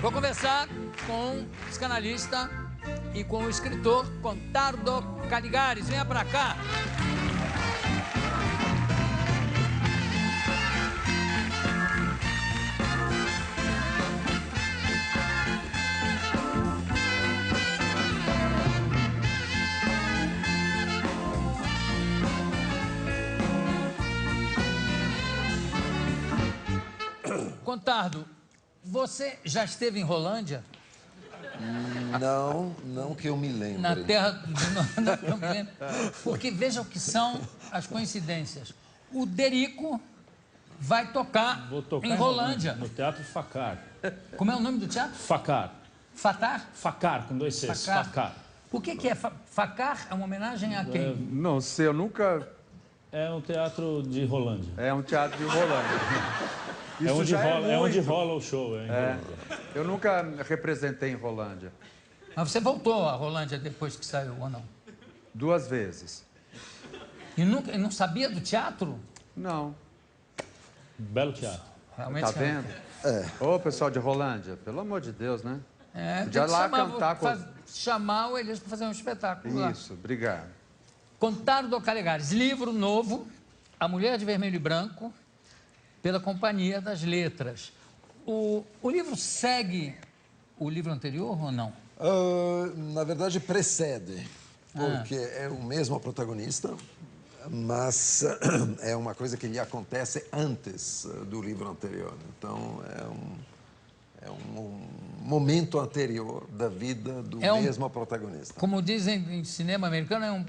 Vou conversar com o psicanalista e com o escritor Contardo Caligares. Venha pra cá. Contardo, você já esteve em Rolândia? Não que eu me lembre. Na terra... Não que eu me lembre. Porque veja o que são as coincidências. O Derico vai tocar, em Rolândia. No Teatro Facar. Como é o nome do teatro? Facar. Fatar? Facar, com 2 Cs. Facar. O que é Facar? É uma homenagem a quem? Não sei, eu nunca... É um teatro de Rolândia. É um teatro de Rolândia. É onde rola o show. Eu nunca representei em Rolândia. Mas você voltou a Rolândia depois que saiu, ou não? 2 vezes. E não sabia do teatro? Não. Belo teatro. Realmente Tá vendo? Ô, pessoal de Rolândia, pelo amor de Deus, né? Podia lá cantar chamar o Elias para fazer um espetáculo lá. Isso, obrigado. Contardo Caligares, livro novo, A Mulher de Vermelho e Branco, pela Companhia das Letras. O livro segue o livro anterior ou não? Na verdade, precede, porque é o mesmo protagonista, mas é uma coisa que lhe acontece antes do livro anterior. Então, é um momento anterior da vida do mesmo protagonista. Como dizem em cinema americano, é um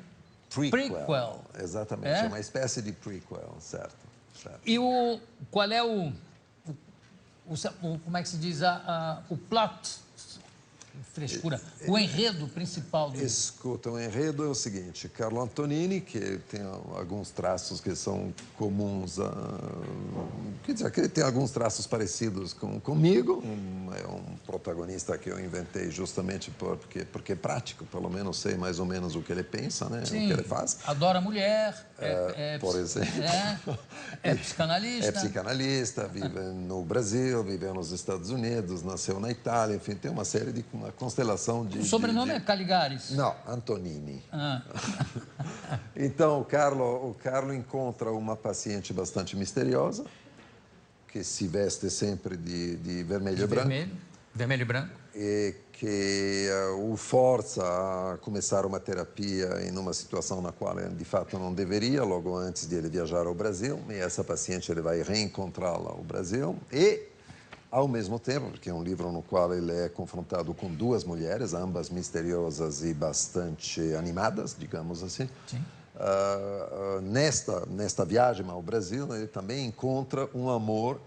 prequel. Exatamente, é uma espécie de prequel, certo. E qual é como é que se diz, o plot, frescura, o enredo principal do livro? Escuta, o enredo é o seguinte: Carlo Antonini, que tem alguns traços que são comuns quer dizer, que ele tem alguns traços parecidos comigo. É um protagonista que eu inventei justamente porque é prático, pelo menos sei mais ou menos o que ele pensa, né? Sim, o que ele faz. Adora mulher, por exemplo. É psicanalista. É psicanalista, vive no Brasil, vive nos Estados Unidos, nasceu na Itália, enfim, tem uma série de... uma constelação de... O sobrenome é Caligares? Não, Antonini. Então, o Carlo encontra uma paciente bastante misteriosa, que se veste sempre de vermelho e branco. Vermelho e branco. E que o força a começar uma terapia em uma situação na qual ele, de fato, não deveria, logo antes de ele viajar ao Brasil. E essa paciente ele vai reencontrá-la ao Brasil. E, ao mesmo tempo, porque é um livro no qual ele é confrontado com 2 mulheres, ambas misteriosas e bastante animadas, digamos assim. Sim. Nesta viagem ao Brasil, ele também encontra um amor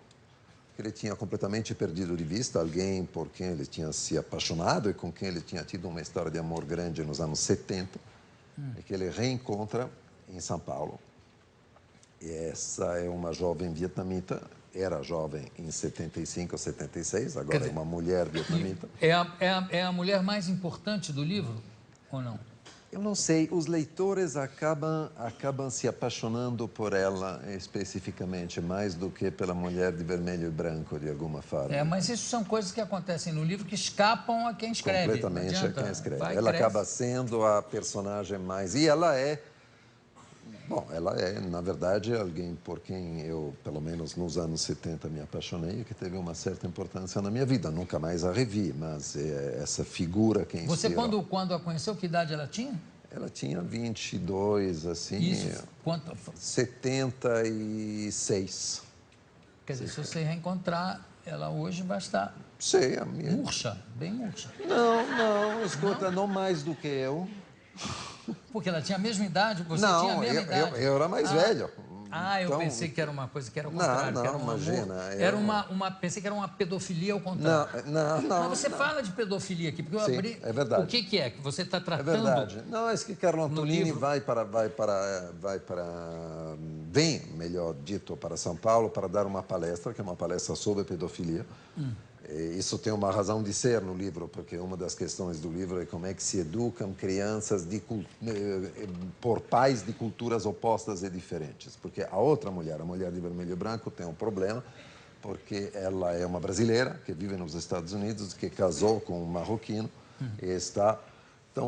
que ele tinha completamente perdido de vista, alguém por quem ele tinha se apaixonado e com quem ele tinha tido uma história de amor grande nos anos 70, e que ele reencontra em São Paulo. E essa é uma jovem vietnamita, era jovem em 75 ou 76, agora é uma mulher vietnamita. É a mulher mais importante do livro, ou não? Eu não sei, os leitores acabam se apaixonando por ela especificamente, mais do que pela mulher de vermelho e branco, de alguma forma. Mas isso são coisas que acontecem no livro que escapam a quem escreve. Completamente a quem escreve. Ela acaba sendo a personagem mais... E ela é... Bom, ela é, na verdade, alguém por quem eu, pelo menos nos anos 70, me apaixonei e que teve uma certa importância na minha vida. Nunca mais a revi, mas é essa figura que inspirou. Você, quando a conheceu, que idade ela tinha? Ela tinha 22, assim... Isso, quanto? 76. Quer dizer, se você reencontrar, ela hoje vai estar... Sei, a minha... Murcha, bem murcha. Não, escuta, não mais do que eu. Porque ela tinha a mesma idade, você tinha a mesma idade. Eu era mais velho. Eu pensei que era uma coisa que era o contrário. Não, imagina. Pensei que era uma pedofilia ao contrário. Não. Mas você fala de pedofilia aqui, porque eu abri... é verdade. O que é que você está tratando? É verdade. Não, é que Carlo Antonini vem, melhor dito, para São Paulo para dar uma palestra, que é uma palestra sobre pedofilia. Isso tem uma razão de ser no livro, porque uma das questões do livro é como é que se educam crianças por pais de culturas opostas e diferentes. Porque a outra mulher, a mulher de vermelho e branco, tem um problema, porque ela é uma brasileira que vive nos Estados Unidos, que casou com um marroquino e estão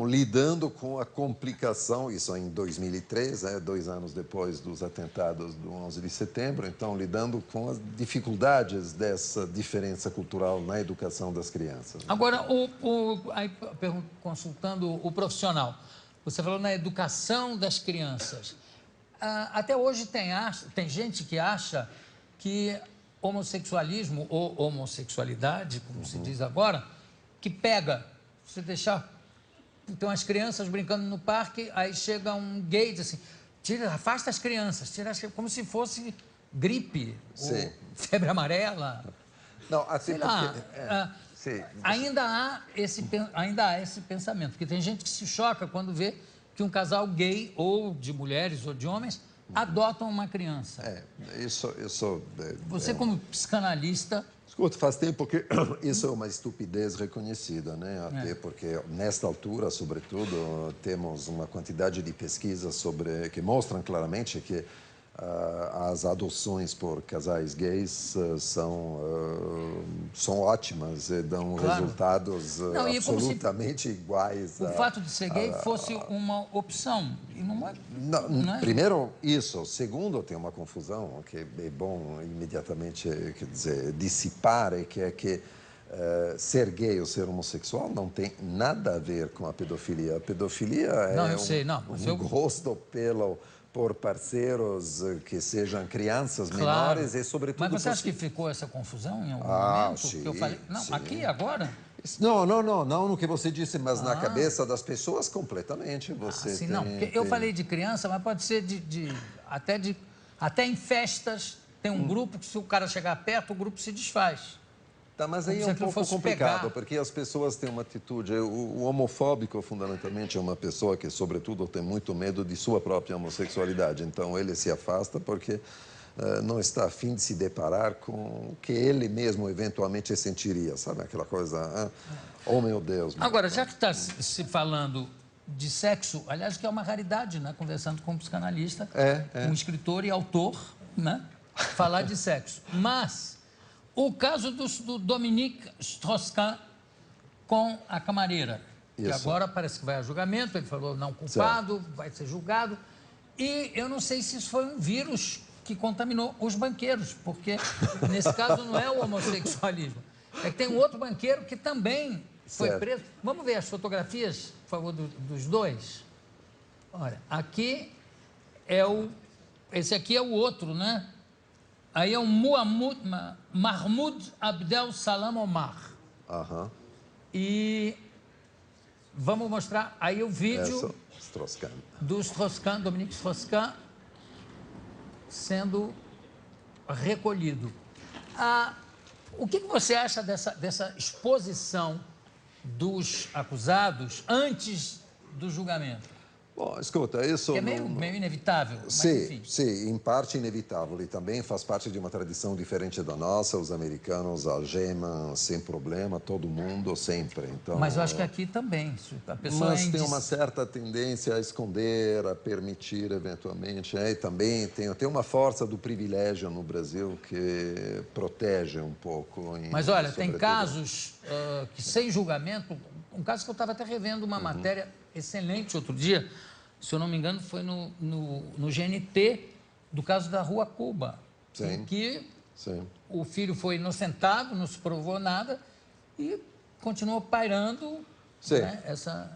lidando com a complicação, isso em 2003, 2 anos depois dos atentados do 11 de setembro, então lidando com as dificuldades dessa diferença cultural na educação das crianças. Agora, aí, consultando o profissional, você falou na educação das crianças. Até hoje tem gente que acha que homossexualismo ou homossexualidade, como se diz agora, que pega, você deixar... Então, as crianças brincando no parque, aí chega um gay e diz assim, afasta as crianças, como se fosse gripe, ou febre amarela. Não, assim, ainda há esse pensamento, porque tem gente que se choca quando vê que um casal gay, ou de mulheres ou de homens, adotam uma criança. Você, como psicanalista... Escuta, faz tempo que isso é uma estupidez reconhecida, né? Até porque, nesta altura, sobretudo, temos uma quantidade de pesquisas que mostram claramente que as adoções por casais gays são ótimas e dão resultados absolutamente iguais. O fato de ser gay fosse uma opção. E não é. Primeiro, isso. Segundo, tem uma confusão que é bom imediatamente, quer dizer, dissipar, que é que ser gay ou ser homossexual não tem nada a ver com a pedofilia. A pedofilia é gosto por parceiros que sejam crianças menores e, sobretudo... Mas você acha que ficou essa confusão em algum momento? Sim, que eu falei, aqui, agora? Não no que você disse, mas na cabeça das pessoas, completamente. Porque eu falei de criança, mas pode ser até em festas, tem um grupo que, se o cara chegar perto, o grupo se desfaz. Tá, mas aí é um pouco complicado, porque as pessoas têm uma atitude... O homofóbico, fundamentalmente, é uma pessoa que, sobretudo, tem muito medo de sua própria homossexualidade. Então, ele se afasta porque não está a fim de se deparar com o que ele mesmo, eventualmente, sentiria. Sabe aquela coisa... Oh, meu Deus. Agora, já que está se falando de sexo, aliás, que é uma raridade, né? Conversando com um psicanalista, um escritor e autor, né? Falar de sexo. Mas... o caso do Dominique Strauss-Kahn com a camareira, que agora parece que vai a julgamento, ele falou não culpado, vai ser julgado. E eu não sei se isso foi um vírus que contaminou os banqueiros, porque nesse caso não é o homossexualismo. É que tem um outro banqueiro que também foi preso. Vamos ver as fotografias, por favor, dos dois? Olha, aqui é esse aqui é o outro, né? Aí é o Mahmoud Abdel Salam Omar. E vamos mostrar aí o vídeo do Strauss-Kahn, Dominique Strauss-Kahn, sendo recolhido. O que você acha dessa exposição dos acusados antes do julgamento? Bom, escuta, isso... É meio inevitável, mas sim, enfim. Sim, em parte inevitável. E também faz parte de uma tradição diferente da nossa. Os americanos algemam sem problema todo mundo, sempre. Então, mas eu acho que aqui também. A pessoa tem uma certa tendência a esconder, a permitir, eventualmente. E também tem uma força do privilégio no Brasil que protege um pouco. Mas olha, tem casos que sem julgamento... Um caso que eu estava até revendo uma matéria excelente outro dia, se eu não me engano, foi no GNT, do caso da Rua Cuba, em que o filho foi inocentado, não se provou nada, e continuou pairando essa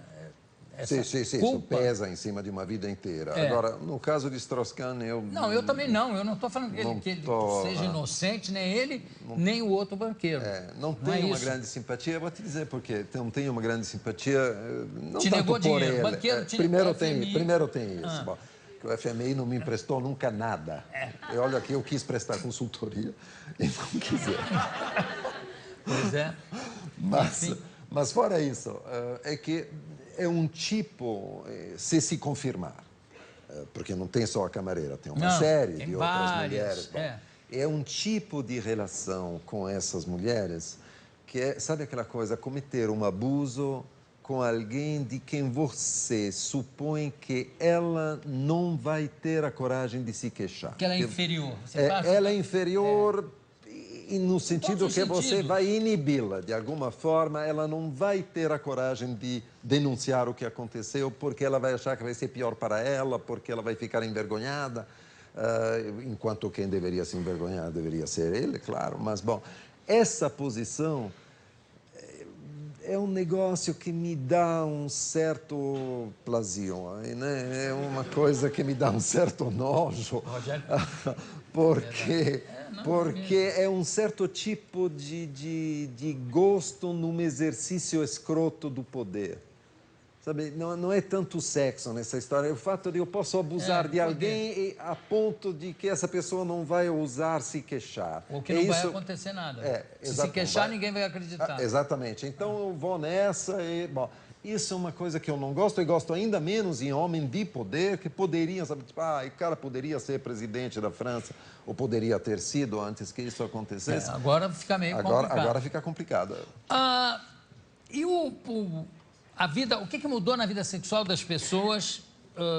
Isso pesa em cima de uma vida inteira. Agora, no caso de Strauss-Kahn, eu também não. Eu não estou falando que ele seja inocente, nem ele, nem o outro banqueiro. Não tenho uma grande simpatia. Eu vou te dizer por quê. Não tenho uma grande simpatia, não te tanto negou por dinheiro. ele. Banqueiro te primeiro negou tem isso. Bom, que o FMI não me emprestou nunca nada. E olha aqui, eu quis prestar consultoria e não quiser. Pois é. Mas fora isso, é que é um tipo, se confirmar, porque não tem só a camareira, tem uma série de outras mulheres. É um tipo de relação com essas mulheres que é, sabe aquela coisa, cometer um abuso com alguém de quem você supõe que ela não vai ter a coragem de se queixar. Que ela é inferior. Ela é inferior E no sentido que você sentidos. vai inibi-la. De alguma forma, ela não vai ter a coragem de denunciar o que aconteceu, porque ela vai achar que vai ser pior para ela, porque ela vai ficar envergonhada. Enquanto quem deveria se envergonhar deveria ser ele, claro. Mas, bom, essa posição é um negócio que me dá um certo plasio, né? É uma coisa que me dá um certo nojo. Porque é um certo tipo de gosto num exercício escroto do poder. Sabe, não é tanto sexo nessa história, é o fato de eu posso abusar de alguém a ponto de que essa pessoa não vai ousar se queixar. Ou que não vai acontecer nada. Se queixar, ninguém vai acreditar. Exatamente. Então, eu vou nessa e... Bom, isso é uma coisa que eu não gosto, e gosto ainda menos em homem de poder, que poderiam, sabe, tipo, o cara poderia ser presidente da França, ou poderia ter sido antes que isso acontecesse. Agora fica meio complicado. Agora fica complicado. E a vida, o que mudou na vida sexual das pessoas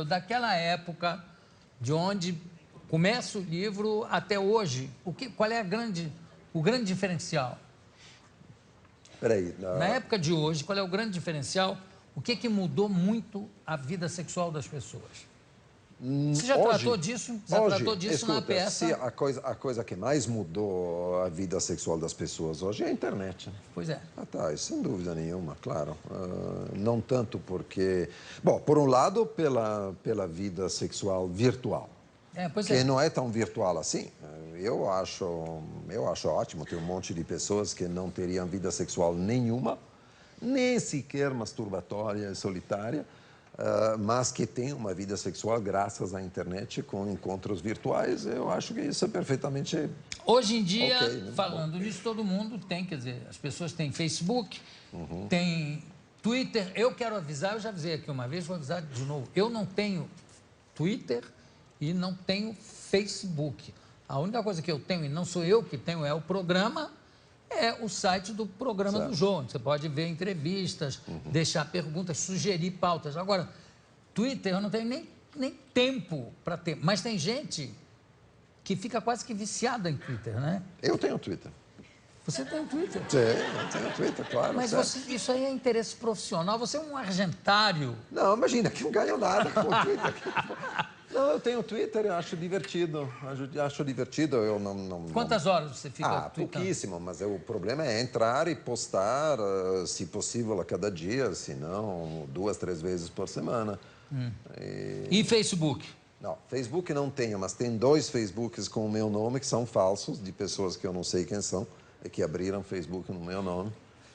daquela época, de onde começa o livro até hoje? Qual é o grande diferencial? Peraí. Na época de hoje, qual é o grande diferencial? O que mudou muito a vida sexual das pessoas? Você já tratou disso? Tratou disso escuta, na peça? A coisa que mais mudou a vida sexual das pessoas hoje é a internet. Pois é. Isso sem dúvida nenhuma, claro. Não tanto porque... Bom, por um lado, pela vida sexual virtual. Que não é tão virtual assim. Eu acho ótimo ter um monte de pessoas que não teriam vida sexual nenhuma, nem sequer masturbatória e solitária, mas que têm uma vida sexual graças à internet com encontros virtuais. Eu acho que isso é perfeitamente... Hoje em dia, falando nisso, todo mundo tem, quer dizer, as pessoas têm Facebook, tem Twitter. Eu quero avisar, eu já avisei aqui uma vez, vou avisar de novo. Eu não tenho Twitter e não tenho Facebook. A única coisa que eu tenho, e não sou eu que tenho, é o programa, é o site do programa do Jô. Você pode ver entrevistas, deixar perguntas, sugerir pautas. Agora, Twitter eu não tenho nem tempo para ter. Mas tem gente que fica quase que viciada em Twitter, né? Eu tenho Twitter. Você tem Twitter? Eu tenho Twitter, claro. Mas isso aí é interesse profissional. Você é um argentário. Não, imagina, que não ganho nada com o Twitter. Não, eu tenho Twitter, eu acho divertido. Eu não... Quantas horas você fica tweetando? Pouquíssimo, mas o problema é entrar e postar, se possível, a cada dia, se não, 2, 3 vezes por semana. E Facebook? Não, Facebook não tenho, mas tem 2 Facebooks com o meu nome que são falsos, de pessoas que eu não sei quem são, e que abriram Facebook no meu nome.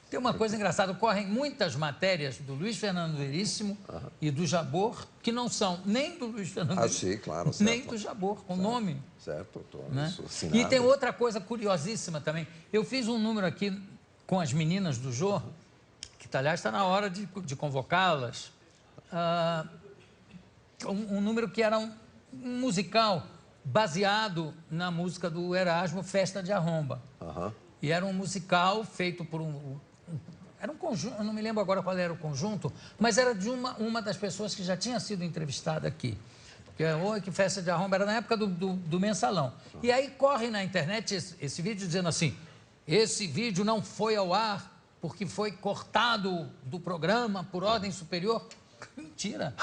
Tem uma coisa engraçada, correm muitas matérias do Luiz Fernando Veríssimo e do Jabor, que não são nem do Luiz Fernando Veríssimo, sim, claro, nem do Jabor, com nome. Certo, estou assinado. E tem outra coisa curiosíssima também. Eu fiz um número aqui com as meninas do Jô, que, aliás, está na hora de convocá-las. Um número que era um musical baseado na música do Erasmo, Festa de Arromba. E era um musical feito por era um conjunto, eu não me lembro agora qual era o conjunto, mas era de uma das pessoas que já tinha sido entrevistada aqui. Porque, que Festa de Arromba, era na época do Mensalão. E aí corre na internet esse vídeo dizendo assim, esse vídeo não foi ao ar porque foi cortado do programa por ordem superior. Mentira!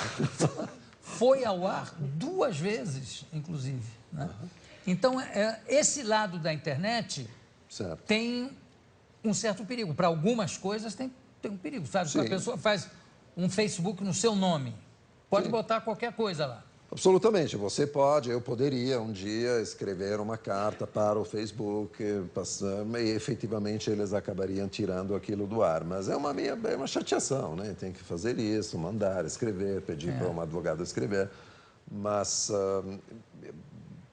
Foi ao ar 2 vezes, inclusive. Né? Então, esse lado da internet tem um certo perigo. Para algumas coisas tem um perigo. Sabe? Se a pessoa faz um Facebook no seu nome, pode botar qualquer coisa lá. Absolutamente. Eu poderia um dia escrever uma carta para o Facebook, e efetivamente eles acabariam tirando aquilo do ar. Mas é uma chateação, né? Tem que fazer isso, mandar, escrever, pedir para um advogado escrever. Mas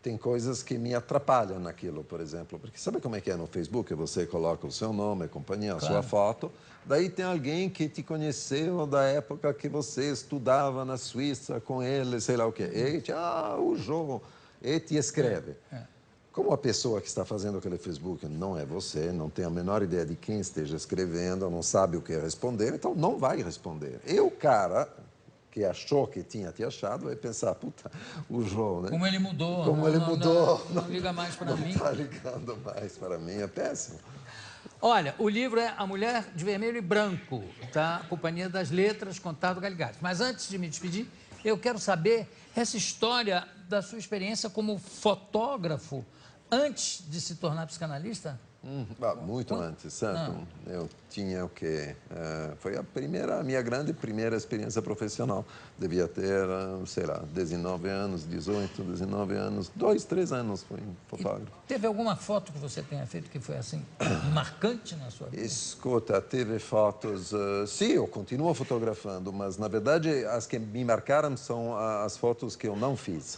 tem coisas que me atrapalham naquilo, por exemplo. Porque sabe como é que é no Facebook? Você coloca o seu nome, a companhia, a sua foto. Daí tem alguém que te conheceu da época que você estudava na Suíça com ele, sei lá o quê. E te o Jô, e te escreve. Como a pessoa que está fazendo aquele Facebook não é você, não tem a menor ideia de quem esteja escrevendo, não sabe o que responder, então não vai responder. E o cara que achou que tinha te achado, vai pensar, puta, o João, né? Como ele mudou. Como ele mudou. Não liga mais para mim. Não está ligando mais para mim, é péssimo. Olha, o livro é A Mulher de Vermelho e Branco, da Companhia das Letras, Contardo Caligari. Mas antes de me despedir, eu quero saber essa história da sua experiência como fotógrafo antes de se tornar psicanalista. Muito antes, certo? Eu tinha o quê? Foi a minha primeira experiência profissional. Devia ter, sei lá, 19 anos, 18, 19 anos, 2, 3 anos fui fotógrafo. E teve alguma foto que você tenha feito que foi assim, marcante na sua vida? Escuta, teve fotos... sim, eu continuo fotografando, mas na verdade as que me marcaram são as fotos que eu não fiz.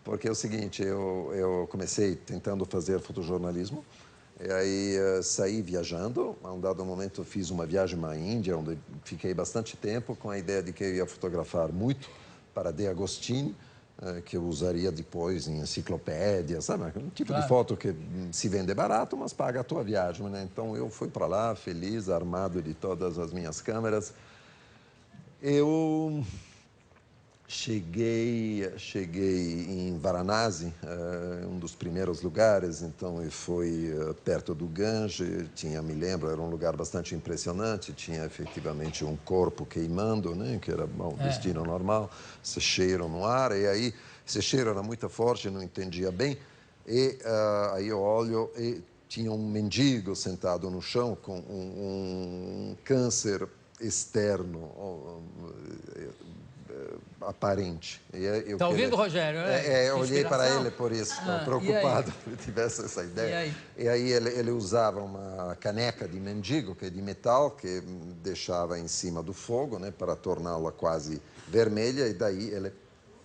Porque é o seguinte, eu comecei tentando fazer fotojornalismo, e aí saí viajando. A um dado momento fiz uma viagem à Índia, onde fiquei bastante tempo com a ideia de que eu ia fotografar muito para De Agostini, que eu usaria depois em enciclopédia, sabe? Um tipo de foto que se vende barato, mas paga a tua viagem, né? Então eu fui para lá, feliz, armado de todas as minhas câmeras. Eu... Cheguei em Varanasi, um dos primeiros lugares, então eu fui perto do Gange, me lembro, era um lugar bastante impressionante, tinha efetivamente um corpo queimando, né, que era o destino normal, esse cheiro no ar, e aí esse cheiro era muito forte, não entendia bem, e aí eu olho e tinha um mendigo sentado no chão com um câncer externo, aparente. Está ouvindo, Rogério? Eu olhei para ele por isso, preocupado que ele tivesse essa ideia. E aí ele usava uma caneca de mendigo, que é de metal, que deixava em cima do fogo, né, para torná-la quase vermelha, e daí ele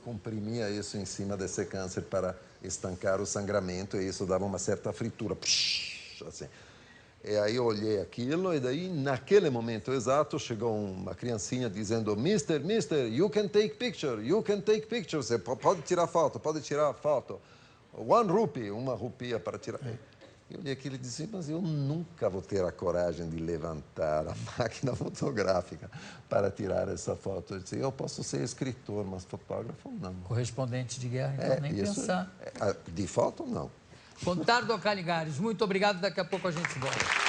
comprimia isso em cima desse câncer para estancar o sangramento, e isso dava uma certa fritura, assim. E aí eu olhei aquilo, e daí, naquele momento exato, chegou uma criancinha dizendo, Mister, you can take picture, Você pode tirar foto, One rupee, uma rupia para tirar. Eu olhei aquilo e disse, mas eu nunca vou ter a coragem de levantar a máquina fotográfica para tirar essa foto. Eu disse, eu posso ser escritor, mas fotógrafo não. Correspondente de guerra, então nem pensar. De foto, não. Contardo Caligari, muito obrigado. Daqui a pouco a gente volta.